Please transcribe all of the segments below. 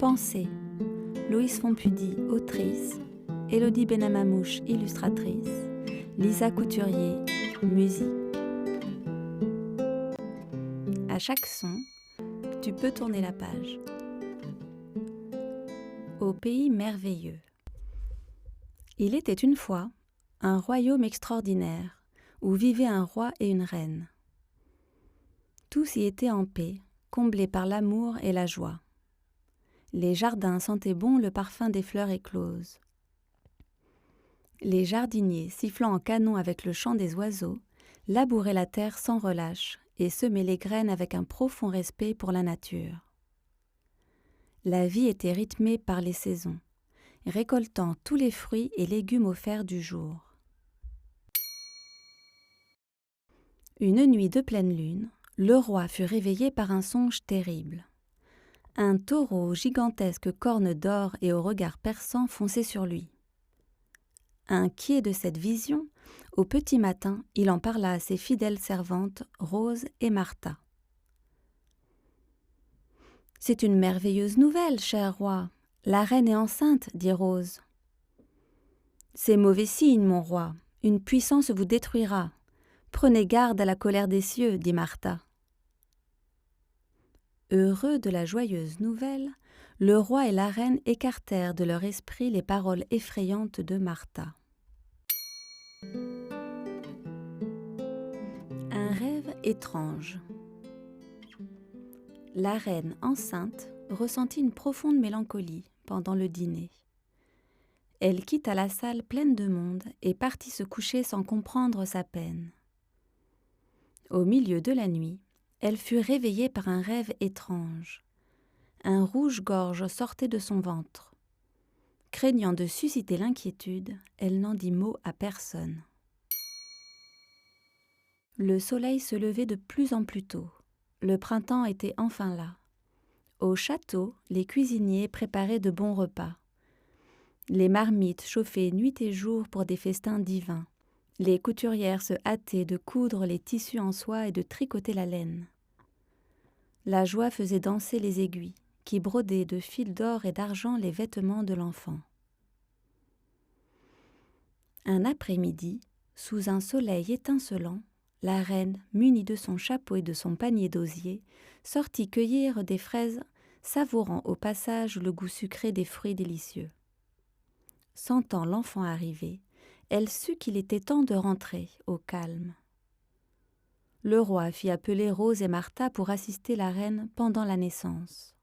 Pensée, Louise Fontpudy, autrice, Élodie Benamamouche, illustratrice, Lisa Couturier, musique. À chaque son, tu peux tourner la page. Au pays merveilleux. Il était une fois un royaume extraordinaire où vivaient un roi et une reine. Tous y étaient en paix, comblés par l'amour et la joie. Les jardins sentaient bon le parfum des fleurs écloses. Les jardiniers, sifflant en canon avec le chant des oiseaux, labouraient la terre sans relâche et semaient les graines avec un profond respect pour la nature. La vie était rythmée par les saisons, récoltant tous les fruits et légumes offerts du jour. Une nuit de pleine lune, le roi fut réveillé par un songe terrible. Un taureau aux gigantesques cornes d'or et au regard perçant fonçait sur lui. Inquiet de cette vision, au petit matin, il en parla à ses fidèles servantes Rose et Martha. « C'est une merveilleuse nouvelle, cher roi. La reine est enceinte, dit Rose. « C'est mauvais signe, mon roi. Une puissance vous détruira. Prenez garde à la colère des cieux, dit Martha. » Heureux de la joyeuse nouvelle, le roi et la reine écartèrent de leur esprit les paroles effrayantes de Martha. Un rêve étrange. La reine, enceinte, ressentit une profonde mélancolie pendant le dîner. Elle quitta la salle pleine de monde et partit se coucher sans comprendre sa peine. Au milieu de la nuit, elle fut réveillée par un rêve étrange. Un rouge-gorge sortait de son ventre. Craignant de susciter l'inquiétude, elle n'en dit mot à personne. Le soleil se levait de plus en plus tôt. Le printemps était enfin là. Au château, les cuisiniers préparaient de bons repas. Les marmites chauffaient nuit et jour pour des festins divins. Les couturières se hâtaient de coudre les tissus en soie et de tricoter la laine. La joie faisait danser les aiguilles, qui brodaient de fils d'or et d'argent les vêtements de l'enfant. Un après-midi, sous un soleil étincelant, la reine, munie de son chapeau et de son panier d'osier, sortit cueillir des fraises, savourant au passage le goût sucré des fruits délicieux. Sentant l'enfant arriver, elle sut qu'il était temps de rentrer au calme. Le roi fit appeler Rose et Martha pour assister la reine pendant la naissance.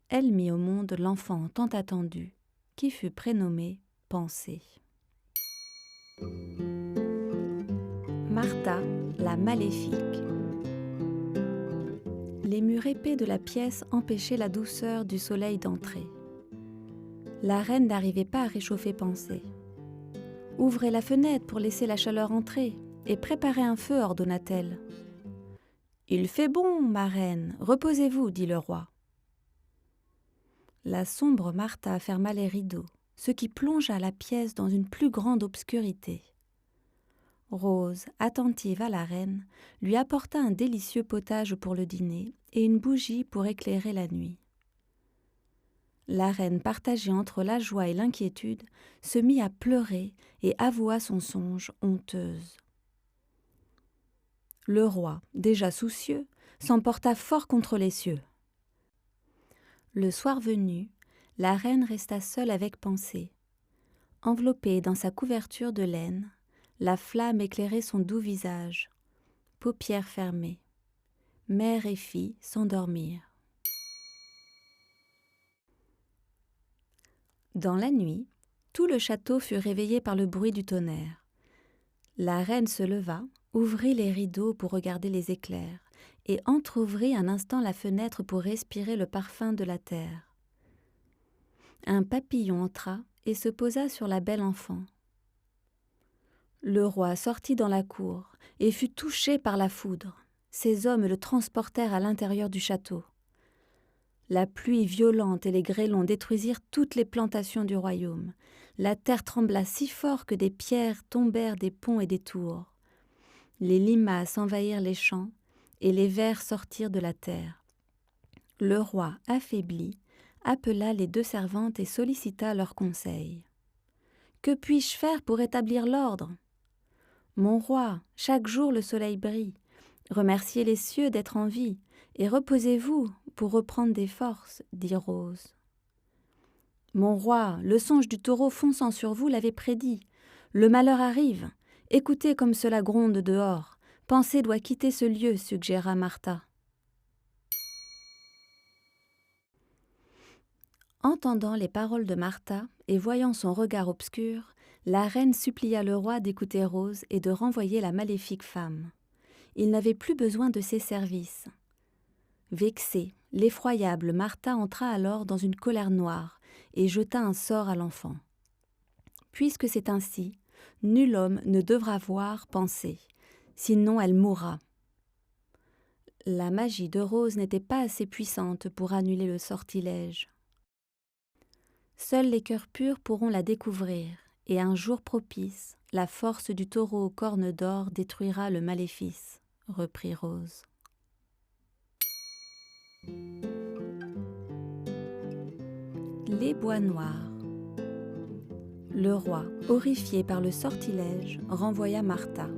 Elle mit au monde l'enfant tant attendu, qui fut prénommé Pensée. Martha, la maléfique. Les murs épais de la pièce empêchaient la douceur du soleil d'entrer. La reine n'arrivait pas à réchauffer Pensée. « Ouvrez la fenêtre pour laisser la chaleur entrer et préparez un feu, ordonna-t-elle. « Il fait bon, ma reine, reposez-vous, dit le roi. La sombre Martha ferma les rideaux, ce qui plongea la pièce dans une plus grande obscurité. Rose, attentive à la reine, lui apporta un délicieux potage pour le dîner et une bougie pour éclairer la nuit. La reine, partagée entre la joie et l'inquiétude, se mit à pleurer et avoua son songe honteuse. Le roi, déjà soucieux, s'emporta fort contre les cieux. Le soir venu, la reine resta seule avec Pensée. Enveloppée dans sa couverture de laine, la flamme éclairait son doux visage. Paupières fermées. Mère et fille s'endormirent. Dans la nuit, tout le château fut réveillé par le bruit du tonnerre. La reine se leva, ouvrit les rideaux pour regarder les éclairs et entr'ouvrit un instant la fenêtre pour respirer le parfum de la terre. Un papillon entra et se posa sur la belle enfant. Le roi sortit dans la cour et fut touché par la foudre. Ses hommes le transportèrent à l'intérieur du château. La pluie violente et les grêlons détruisirent toutes les plantations du royaume. La terre trembla si fort que des pierres tombèrent des ponts et des tours. Les limaces envahirent les champs et les vers sortirent de la terre. Le roi, affaibli, appela les 2 servantes et sollicita leurs conseils. « Que puis-je faire pour établir l'ordre ? » ?»« Mon roi, chaque jour le soleil brille. Remerciez les cieux d'être en vie, et reposez-vous pour reprendre des forces, dit Rose. « Mon roi, le songe du taureau fonçant sur vous l'avait prédit. Le malheur arrive. Écoutez comme cela gronde dehors. Pensée doit quitter ce lieu, suggéra Martha. Entendant les paroles de Martha et voyant son regard obscur, la reine supplia le roi d'écouter Rose et de renvoyer la maléfique femme. Il n'avait plus besoin de ses services. Vexée, l'effroyable Martha entra alors dans une colère noire et jeta un sort à l'enfant. Puisque c'est ainsi, nul homme ne devra voir penser, sinon elle mourra. La magie de Rose n'était pas assez puissante pour annuler le sortilège. Seuls les cœurs purs pourront la découvrir, et un jour propice, la force du taureau aux cornes d'or détruira le maléfice, reprit Rose. Les bois noirs. Le roi, horrifié par le sortilège, renvoya Martha.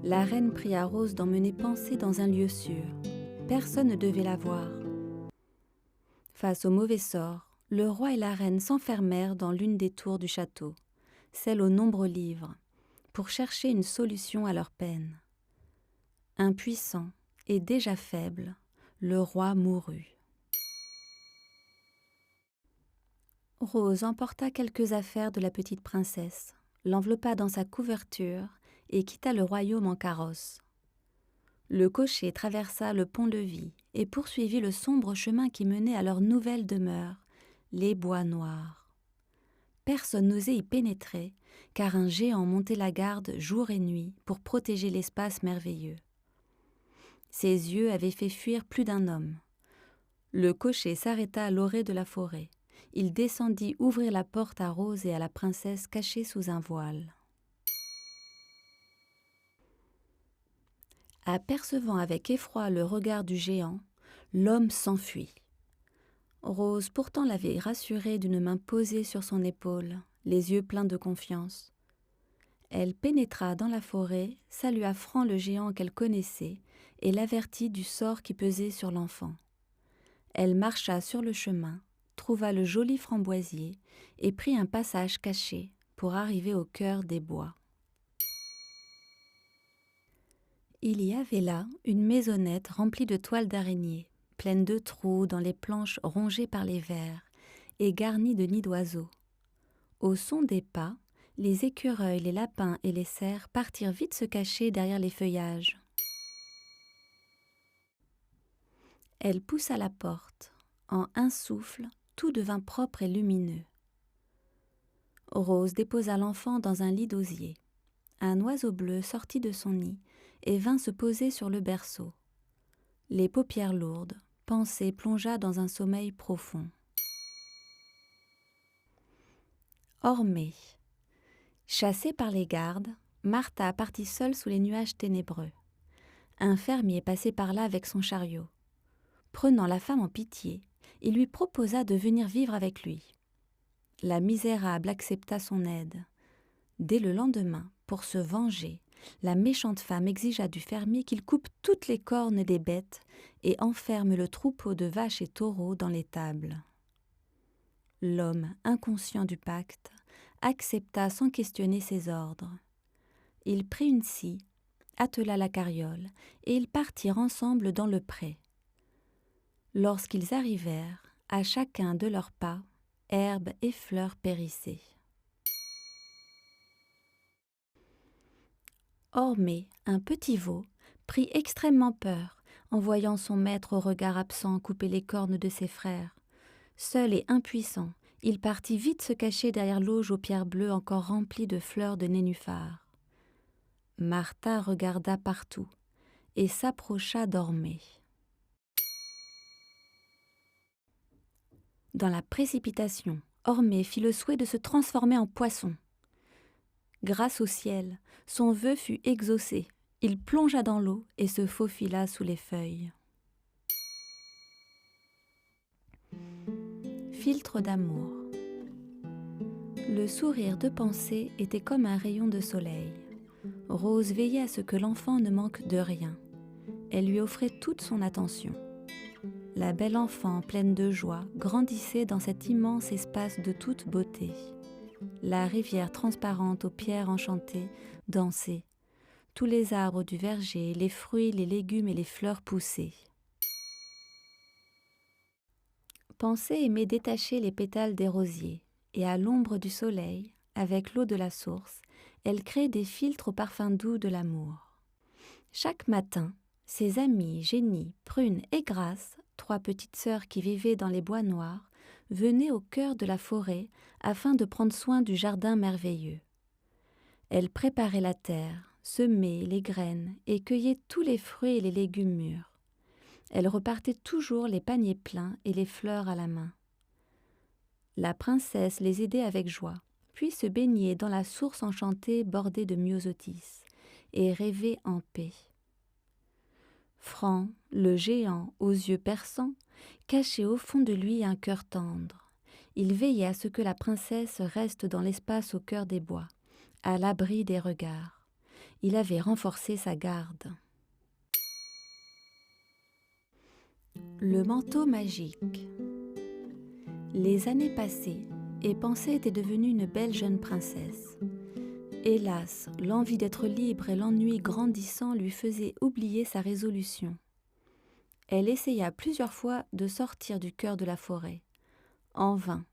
La reine pria Rose d'emmener Pensée dans un lieu sûr. Personne ne devait la voir. Face au mauvais sort, le roi et la reine s'enfermèrent dans l'une des tours du château, celle aux nombreux livres, pour chercher une solution à leur peine. Impuissant et déjà faible, le roi mourut. Rose emporta quelques affaires de la petite princesse, l'enveloppa dans sa couverture et quitta le royaume en carrosse. Le cocher traversa le pont-levis et poursuivit le sombre chemin qui menait à leur nouvelle demeure, les bois noirs. Personne n'osait y pénétrer, car un géant montait la garde jour et nuit pour protéger l'espace merveilleux. Ses yeux avaient fait fuir plus d'un homme. Le cocher s'arrêta à l'orée de la forêt. Il descendit ouvrir la porte à Rose et à la princesse cachée sous un voile. Apercevant avec effroi le regard du géant, l'homme s'enfuit. Rose pourtant l'avait rassuré d'une main posée sur son épaule, les yeux pleins de confiance. Elle pénétra dans la forêt, salua franc le géant qu'elle connaissait et l'avertit du sort qui pesait sur l'enfant. Elle marcha sur le chemin, trouva le joli framboisier et prit un passage caché pour arriver au cœur des bois. Il y avait là une maisonnette remplie de toiles d'araignée, pleine de trous dans les planches rongées par les vers et garnie de nids d'oiseaux. Au son des pas, les écureuils, les lapins et les cerfs partirent vite se cacher derrière les feuillages. Elle poussa la porte. En un souffle, tout devint propre et lumineux. Rose déposa l'enfant dans un lit d'osier. Un oiseau bleu sortit de son nid et vint se poser sur le berceau. Les paupières lourdes, Pensée plongea dans un sommeil profond. Ormée. Chassée par les gardes, Martha partit seule sous les nuages ténébreux. Un fermier passait par là avec son chariot. Prenant la femme en pitié, il lui proposa de venir vivre avec lui. La misérable accepta son aide. Dès le lendemain, pour se venger, la méchante femme exigea du fermier qu'il coupe toutes les cornes des bêtes et enferme le troupeau de vaches et taureaux dans l'étable. L'homme, inconscient du pacte, accepta sans questionner ses ordres. Il prit une scie, attela la carriole, et ils partirent ensemble dans le pré. Lorsqu'ils arrivèrent, à chacun de leurs pas, herbes et fleurs périssaient. Ormée, un petit veau, prit extrêmement peur en voyant son maître au regard absent couper les cornes de ses frères. Seul et impuissant, il partit vite se cacher derrière l'auge aux pierres bleues encore remplies de fleurs de nénuphar. Martha regarda partout et s'approcha d'Ormée. Dans la précipitation, Ormée fit le souhait de se transformer en poisson. Grâce au ciel, son vœu fut exaucé. Il plongea dans l'eau et se faufila sous les feuilles. Filtre d'amour. Le sourire de Pensée était comme un rayon de soleil. Rose veillait à ce que l'enfant ne manque de rien. Elle lui offrait toute son attention. La belle enfant, pleine de joie, grandissait dans cet immense espace de toute beauté. La rivière transparente aux pierres enchantées dansait. Tous les arbres du verger, les fruits, les légumes et les fleurs poussaient. Pensée aimait détacher les pétales des rosiers, et à l'ombre du soleil, avec l'eau de la source, elle créait des filtres au parfum doux de l'amour. Chaque matin, ses amies Génie, Prune et Grâce, 3 petites sœurs qui vivaient dans les bois noirs, venaient au cœur de la forêt afin de prendre soin du jardin merveilleux. Elles préparaient la terre, semaient les graines et cueillaient tous les fruits et les légumes mûrs. Elles repartaient toujours les paniers pleins et les fleurs à la main. La princesse les aidait avec joie, puis se baignait dans la source enchantée bordée de myosotis et rêvait en paix. Franc, le géant, aux yeux perçants, cachait au fond de lui un cœur tendre. Il veillait à ce que la princesse reste dans l'espace au cœur des bois, à l'abri des regards. Il avait renforcé sa garde. Le manteau magique. Les années passaient, et Pensée était devenue une belle jeune princesse. Hélas, l'envie d'être libre et l'ennui grandissant lui faisaient oublier sa résolution. Elle essaya plusieurs fois de sortir du cœur de la forêt. En vain,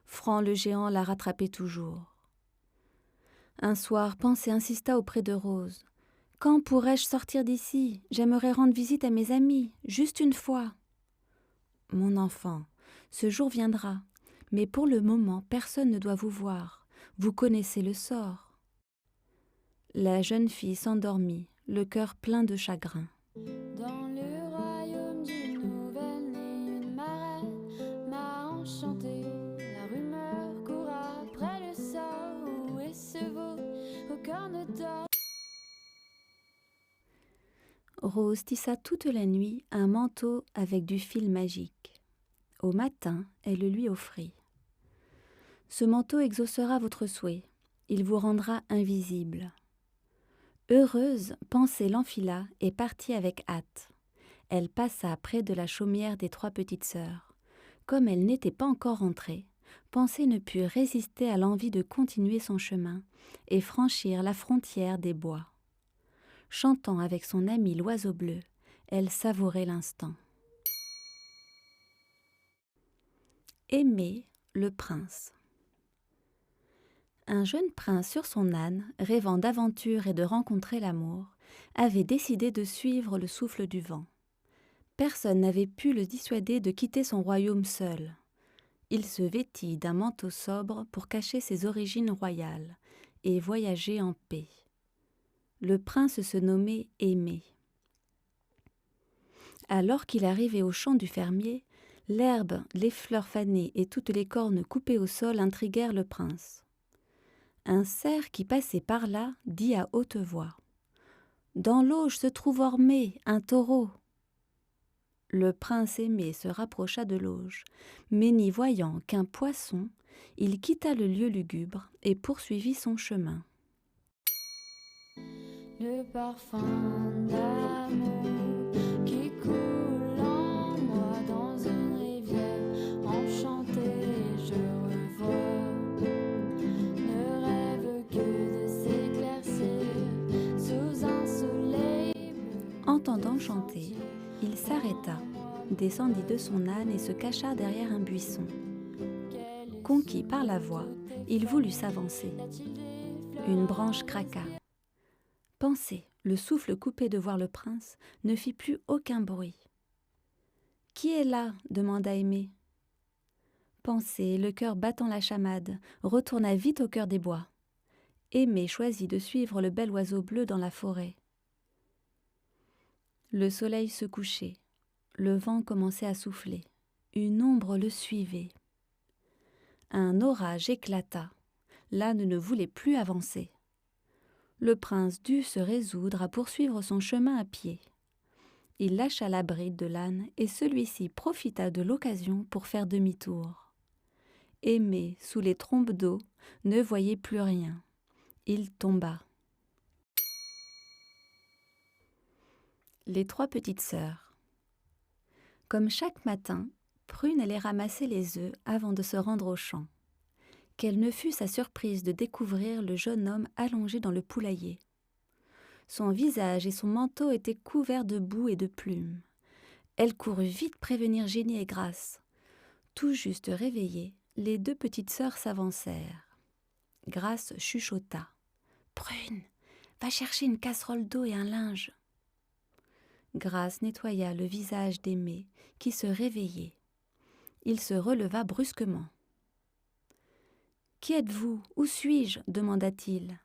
Franc le géant la rattrapait toujours. Un soir, Pensée insista auprès de Rose. « Quand pourrais-je sortir d'ici ? J'aimerais rendre visite à mes amis, juste une fois. »« Mon enfant, ce jour viendra, mais pour le moment, personne ne doit vous voir. Vous connaissez le sort. » La jeune fille s'endormit, le cœur plein de chagrin. Dans le royaume d'une nouvelle-née, une marraine m'a enchantée. La rumeur court après le sort, où est ce veau aux cornes d'or. Rose tissa toute la nuit un manteau avec du fil magique. Au matin, elle le lui offrit. « Ce manteau exaucera votre souhait, il vous rendra invisible. » Heureuse, Pensée l'enfila et partit avec hâte. Elle passa près de la chaumière des 3 petites sœurs. Comme elle n'était pas encore rentrée, Pensée ne put résister à l'envie de continuer son chemin et franchir la frontière des bois. Chantant avec son ami l'oiseau bleu, elle savourait l'instant. Aimé, le prince. Un jeune prince sur son âne, rêvant d'aventure et de rencontrer l'amour, avait décidé de suivre le souffle du vent. Personne n'avait pu le dissuader de quitter son royaume seul. Il se vêtit d'un manteau sobre pour cacher ses origines royales et voyager en paix. Le prince se nommait Aimé. Alors qu'il arrivait au champ du fermier, l'herbe, les fleurs fanées et toutes les cornes coupées au sol intriguèrent le prince. Un cerf qui passait par là dit à haute voix : « Dans l'auge se trouve Ormé, un taureau. » Le prince Aimé se rapprocha de l'auge, mais n'y voyant qu'un poisson, il quitta le lieu lugubre et poursuivit son chemin. Le parfum d'amour qui coule en moi dans une rivière enchantée, je revois. Ne rêve que de s'éclaircir sous un soleil bleu. Entendant chanter, il s'arrêta, descendit de son âne et se cacha derrière un buisson. Conquis par la voix, il voulut s'avancer. Une branche craqua. Pensée, le souffle coupé de voir le prince, ne fit plus aucun bruit. « Qui est là ?» demanda Aimé. Pensée, le cœur battant la chamade, retourna vite au cœur des bois. Aimé choisit de suivre le bel oiseau bleu dans la forêt. Le soleil se couchait, le vent commençait à souffler, une ombre le suivait. Un orage éclata, l'âne ne voulait plus avancer. Le prince dut se résoudre à poursuivre son chemin à pied. Il lâcha la bride de l'âne et celui-ci profita de l'occasion pour faire demi-tour. Aimé, sous les trombes d'eau, ne voyait plus rien. Il tomba. Les 3 petites sœurs. Comme chaque matin, Prune allait ramasser les œufs avant de se rendre au champ. Quelle ne fut sa surprise de découvrir le jeune homme allongé dans le poulailler. Son visage et son manteau étaient couverts de boue et de plumes. Elle courut vite prévenir Génie et Grâce. Tout juste réveillées, les 2 petites sœurs s'avancèrent. Grâce chuchota. « Prune, va chercher une casserole d'eau et un linge. » Grâce nettoya le visage d'Aimé, qui se réveillait. Il se releva brusquement. « Qui êtes-vous ? Où suis-je ? demanda-t-il.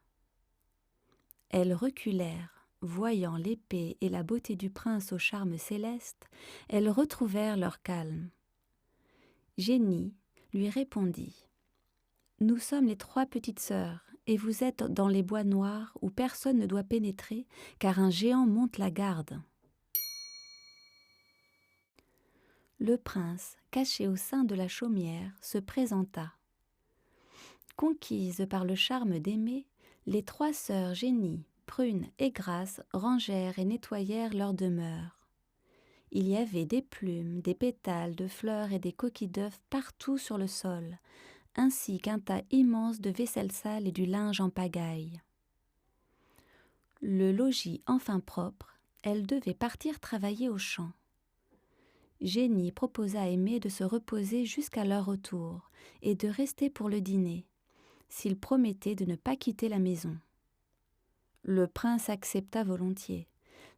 Elles reculèrent. Voyant l'épée et la beauté du prince au charme céleste, elles retrouvèrent leur calme. Génie lui répondit. « Nous sommes les 3 petites sœurs, et vous êtes dans les bois noirs où personne ne doit pénétrer, car un géant monte la garde. » Le prince, caché au sein de la chaumière, se présenta. Conquises par le charme d'Aimé, les 3 sœurs Génie, Prune et Grâce rangèrent et nettoyèrent leur demeure. Il y avait des plumes, des pétales de fleurs et des coquilles d'œufs partout sur le sol, ainsi qu'un tas immense de vaisselle sale et du linge en pagaille. Le logis enfin propre, elles devaient partir travailler au champ. Génie proposa à Aimé de se reposer jusqu'à leur retour et de rester pour le dîner, s'il promettait de ne pas quitter la maison. Le prince accepta volontiers.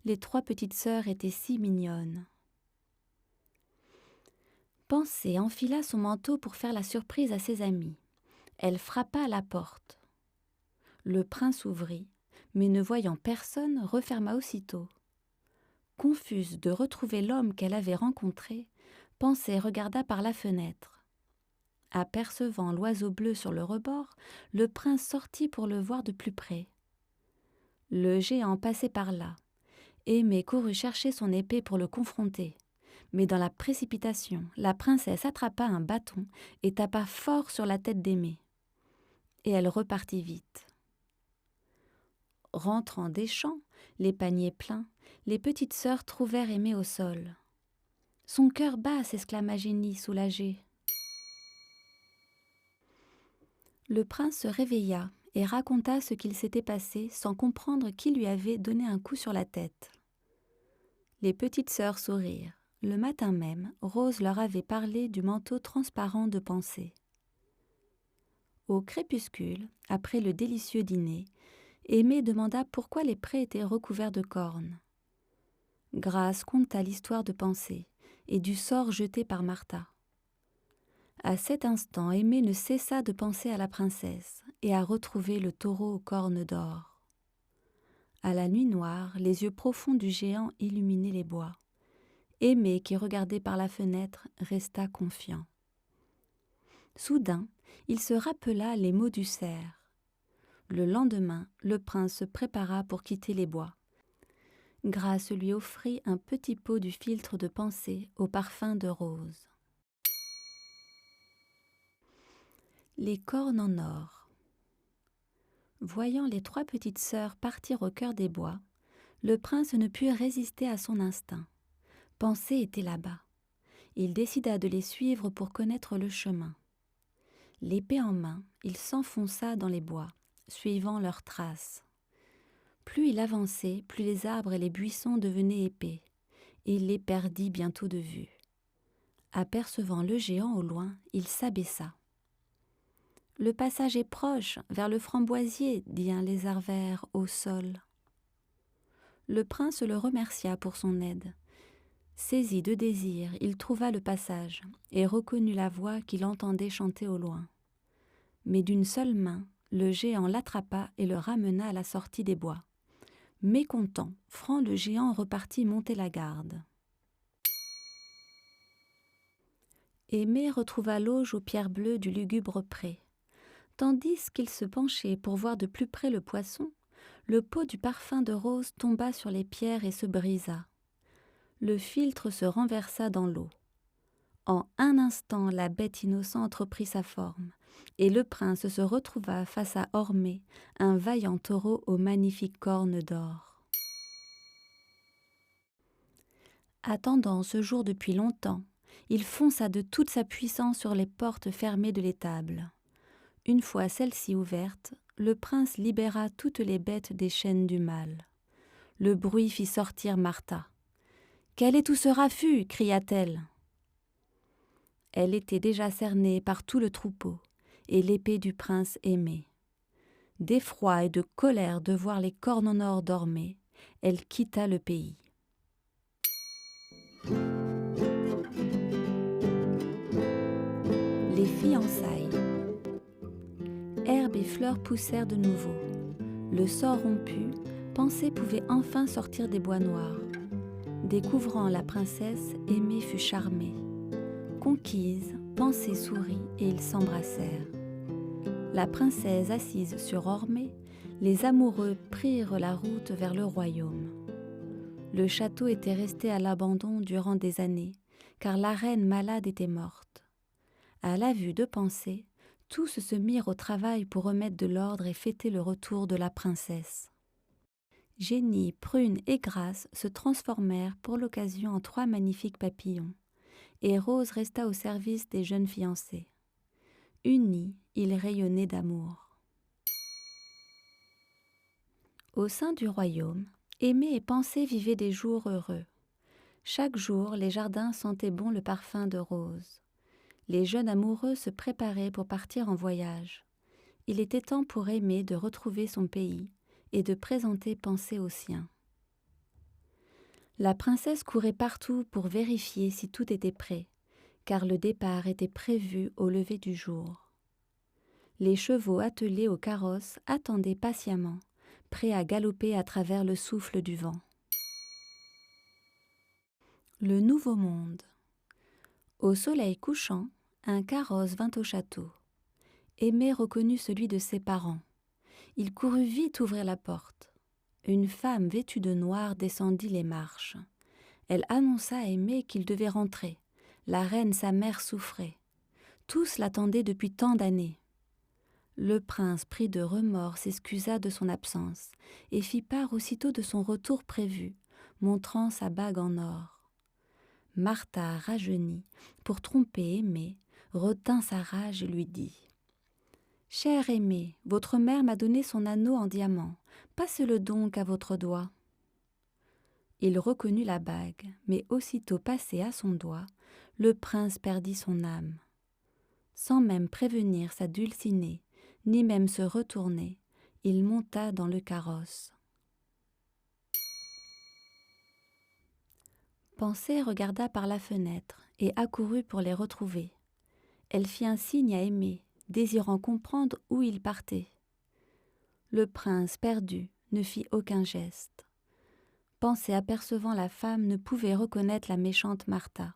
Les 3 petites sœurs étaient si mignonnes. Pensée enfila son manteau pour faire la surprise à ses amis. Elle frappa à la porte. Le prince ouvrit, mais ne voyant personne, referma aussitôt. Confuse de retrouver l'homme qu'elle avait rencontré, Pensée regarda par la fenêtre. Apercevant l'oiseau bleu sur le rebord, le prince sortit pour le voir de plus près. Le géant passait par là. Aimé courut chercher son épée pour le confronter. Mais dans la précipitation, la princesse attrapa un bâton et tapa fort sur la tête d'Aimé. Et elle repartit vite. Rentrant des champs, les paniers pleins, les petites sœurs trouvèrent Aimé au sol. « Son cœur bat !» s'exclama Génie, soulagée. Le prince se réveilla et raconta ce qu'il s'était passé sans comprendre qui lui avait donné un coup sur la tête. Les petites sœurs sourirent. Le matin même, Rose leur avait parlé du manteau transparent de Pensée. Au crépuscule, après le délicieux dîner, Aimé demanda pourquoi les prés étaient recouverts de cornes. Grâce conta l'histoire de Pensée et du sort jeté par Martha. À cet instant, Aimé ne cessa de penser à la princesse et à retrouver le taureau aux cornes d'or. À la nuit noire, les yeux profonds du géant illuminaient les bois. Aimé, qui regardait par la fenêtre, resta confiant. Soudain, il se rappela les mots du cerf. Le lendemain, le prince se prépara pour quitter les bois. Grâce lui offrit un petit pot du philtre de Pensée au parfum de rose. Les cornes en or. Voyant les 3 petites sœurs partir au cœur des bois, le prince ne put résister à son instinct. Pensée était là-bas. Il décida de les suivre pour connaître le chemin. L'épée en main, il s'enfonça dans les bois, suivant leurs traces. Plus il avançait, plus les arbres et les buissons devenaient épais, et il les perdit bientôt de vue. Apercevant le géant au loin, il s'abaissa. « Le passage est proche, vers le framboisier, dit un lézard vert au sol. » Le prince le remercia pour son aide. Saisi de désir, il trouva le passage et reconnut la voix qu'il entendait chanter au loin. Mais d'une seule main, le géant l'attrapa et le ramena à la sortie des bois. Mécontent, Franc le géant repartit monter la garde. Aimé retrouva l'auge aux pierres bleues du lugubre pré. Tandis qu'il se penchait pour voir de plus près le poisson, le pot du parfum de rose tomba sur les pierres et se brisa. Le philtre se renversa dans l'eau. En un instant, la bête innocente reprit sa forme, et le prince se retrouva face à Ormé, un vaillant taureau aux magnifiques cornes d'or. Attendant ce jour depuis longtemps, il fonça de toute sa puissance sur les portes fermées de l'étable. Une fois celles-ci ouvertes, le prince libéra toutes les bêtes des chaînes du mal. Le bruit fit sortir Martha. « Quel est tout ce raffut » cria-t-elle. Elle était déjà cernée par tout le troupeau, et l'épée du prince aimé. D'effroi et de colère de voir les cornes en or d'Ormé, elle quitta le pays. Les fiançailles. Herbes et fleurs poussèrent de nouveau. Le sort rompu, Pensée pouvait enfin sortir des bois noirs. Découvrant la princesse, Aimée fut charmée. Conquise, Pensée sourit et ils s'embrassèrent. La princesse assise sur Ormé, les amoureux prirent la route vers le royaume. Le château était resté à l'abandon durant des années, car la reine malade était morte. À la vue de Pensée, tous se mirent au travail pour remettre de l'ordre et fêter le retour de la princesse. Génie, Prune et Grâce se transformèrent pour l'occasion en 3 magnifiques papillons, et Rose resta au service des jeunes fiancés. Unis, ils rayonnaient d'amour. Au sein du royaume, Aimée et Pensée vivaient des jours heureux. Chaque jour, les jardins sentaient bon le parfum de Rose. Les jeunes amoureux se préparaient pour partir en voyage. Il était temps pour Aimée de retrouver son pays et de présenter Pensée au sien. La princesse courait partout pour vérifier si tout était prêt, car le départ était prévu au lever du jour. Les chevaux attelés au carrosse attendaient patiemment, prêts à galoper à travers le souffle du vent. Le nouveau monde. Au soleil couchant, un carrosse vint au château. Aimée reconnut celui de ses parents. Il courut vite ouvrir la porte. Une femme vêtue de noir descendit les marches. Elle annonça à Aimée qu'il devait rentrer. La reine, sa mère, souffrait. Tous l'attendaient depuis tant d'années. Le prince, pris de remords, s'excusa de son absence et fit part aussitôt de son retour prévu, montrant sa bague en or. Martha, rajeunie, pour tromper Aimée, retint sa rage et lui dit « Chère Aimée, votre mère m'a donné son anneau en diamant. Passe-le donc à votre doigt. » Il reconnut la bague, mais aussitôt passée à son doigt, le prince perdit son âme. Sans même prévenir sa dulcinée, ni même se retourner, il monta dans le carrosse. Pensée regarda par la fenêtre et accourut pour les retrouver. Elle fit un signe à Aimée, désirant comprendre où il partait. Le prince, perdu, ne fit aucun geste. Pensée apercevant la femme ne pouvait reconnaître la méchante Martha.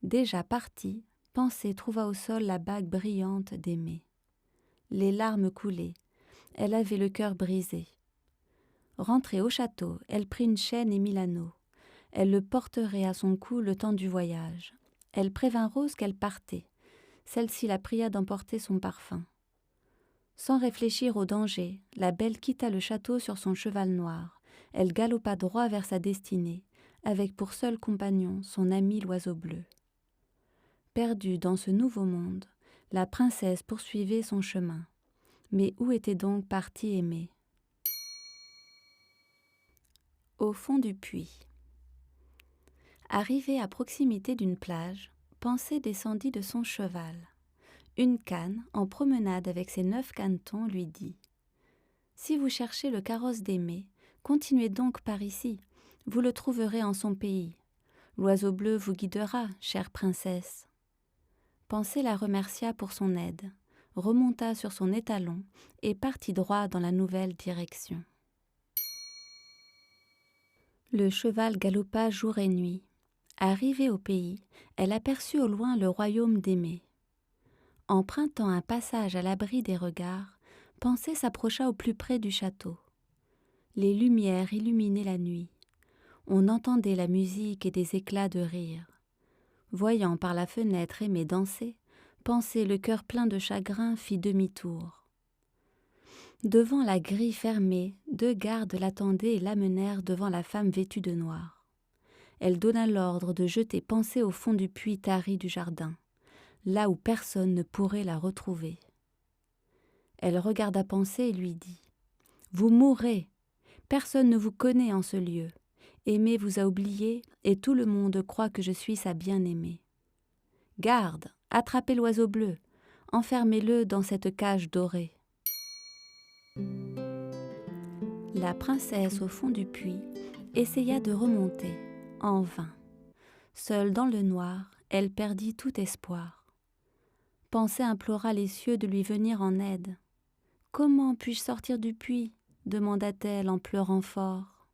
Déjà partie, Pensée trouva au sol la bague brillante d'Aimée. Les larmes coulaient, elle avait le cœur brisé. Rentrée au château, elle prit une chaîne et mit l'anneau. Elle le porterait à son cou le temps du voyage. Elle prévint Rose qu'elle partait. Celle-ci la pria d'emporter son parfum. Sans réfléchir au danger, la belle quitta le château sur son cheval noir. Elle galopa droit vers sa destinée, avec pour seul compagnon son ami l'oiseau bleu. Perdue dans ce nouveau monde, la princesse poursuivait son chemin. Mais où était donc partie Aimée ? Au fond du puits. Arrivée à proximité d'une plage, Pensée descendit de son cheval. Une canne, en promenade avec ses 9 canetons, lui dit « Si vous cherchez le carrosse d'Aimée, continuez donc par ici, vous le trouverez en son pays. L'oiseau bleu vous guidera, chère princesse. » Pensée la remercia pour son aide, remonta sur son étalon et partit droit dans la nouvelle direction. Le cheval galopa jour et nuit. Arrivée au pays, elle aperçut au loin le royaume d'Aimée. Empruntant un passage à l'abri des regards, Pensée s'approcha au plus près du château. Les lumières illuminaient la nuit. On entendait la musique et des éclats de rire. Voyant par la fenêtre Aimée danser, Pensée le cœur plein de chagrin fit demi-tour. Devant la grille fermée, 2 gardes l'attendaient et l'amenèrent devant la femme vêtue de noir. Elle donna l'ordre de jeter Pensée au fond du puits tari du jardin, là où personne ne pourrait la retrouver. Elle regarda Pensée et lui dit « Vous mourrez, personne ne vous connaît en ce lieu. Aimée vous a oublié et tout le monde croit que je suis sa bien-aimée. Garde, attrapez l'oiseau bleu, enfermez-le dans cette cage dorée. » La princesse au fond du puits essaya de remonter, en vain. Seule dans le noir, elle perdit tout espoir. Pensée implora les cieux de lui venir en aide. « Comment puis-je sortir du puits ?» demanda-t-elle en pleurant fort.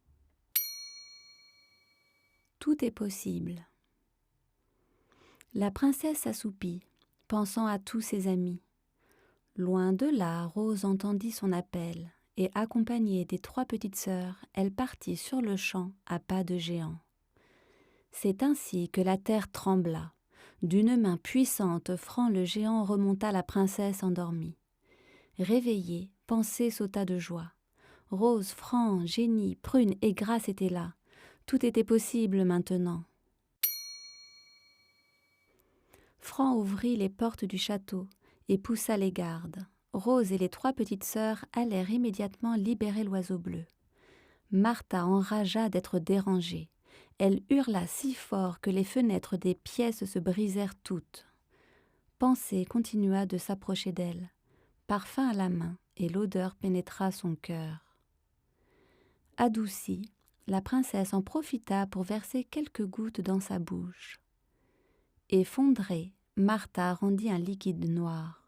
« Tout est possible. » La princesse s'assoupit, pensant à tous ses amis. Loin de là, Rose entendit son appel, et accompagnée des 3 petites sœurs, elle partit sur le champ à pas de géant. C'est ainsi que la terre trembla. D'une main puissante, Franc le géant remonta la princesse endormie. Réveillée, Pensée sauta de joie. Rose, Franc, Génie, Prune et Grâce étaient là. Tout était possible maintenant. Franc ouvrit les portes du château et poussa les gardes. Rose et les 3 petites sœurs allèrent immédiatement libérer l'oiseau bleu. Martha enragea d'être dérangée. Elle hurla si fort que les fenêtres des pièces se brisèrent toutes. Pensée continua de s'approcher d'elle, parfum à la main, et l'odeur pénétra son cœur. Adoucie, la princesse en profita pour verser quelques gouttes dans sa bouche. Effondrée, Martha rendit un liquide noir.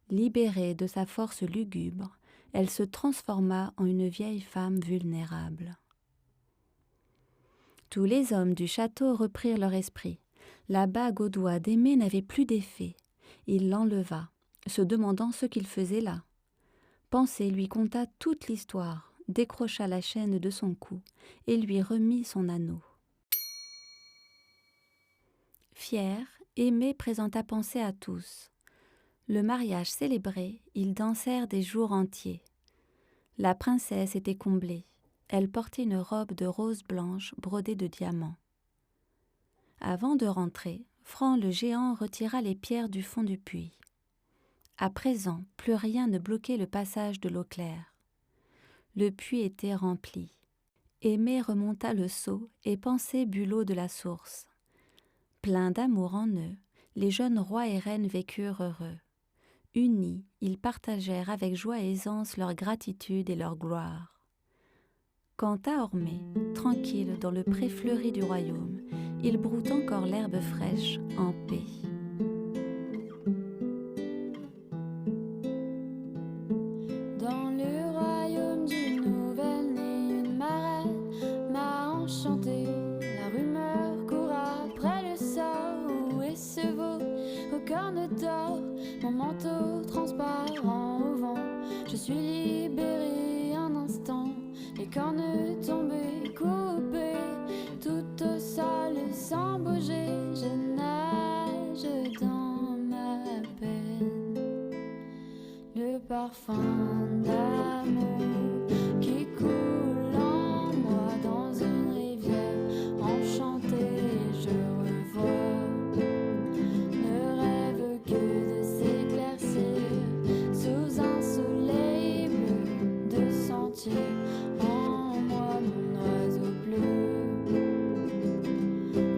Libérée de sa force lugubre, elle se transforma en une vieille femme vulnérable. Tous les hommes du château reprirent leur esprit. La bague au doigt d'Aimée n'avait plus d'effet. Il l'enleva, se demandant ce qu'il faisait là. Pensée lui conta toute l'histoire, décrocha la chaîne de son cou et lui remit son anneau. Fière, Aimée présenta Pensée à tous. Le mariage célébré, ils dansèrent des jours entiers. La princesse était comblée. Elle portait une robe de rose blanche brodée de diamants. Avant de rentrer, Franc le géant retira les pierres du fond du puits. À présent, plus rien ne bloquait le passage de l'eau claire. Le puits était rempli. Aimée remonta le seau et Pensée but l'eau de la source. Pleins d'amour en eux, les jeunes rois et reines vécurent heureux. Unis, ils partagèrent avec joie et aisance leur gratitude et leur gloire. Quant à Ormée, tranquille dans le pré fleuri du royaume, il broute encore l'herbe fraîche en paix. Dans le royaume du nouvel-né, une marraine m'a enchanté. La rumeur court après le sort. Où est ce veau aux cornes d'or? Mon manteau transparent au vent. Je suis libérée un instant. Les cornes tombées, coupées, toutes sales sans bouger. Je nage dans ma peine. Le parfum d'amour qui coule en moi dans une rivière enchantée. Je revois ne rêve que de s'éclaircir sous un soleil bleu, de sentir en moi mon oiseau bleu.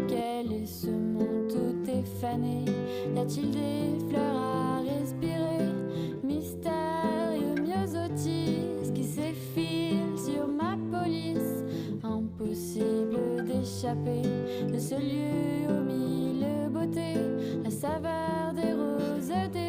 Quel est ce monde tout effané? Y a-t-il des fleurs à respirer? Mystérieux myosotis qui s'effile sur ma police. Impossible d'échapper de ce lieu aux mille beautés. La saveur des roses, des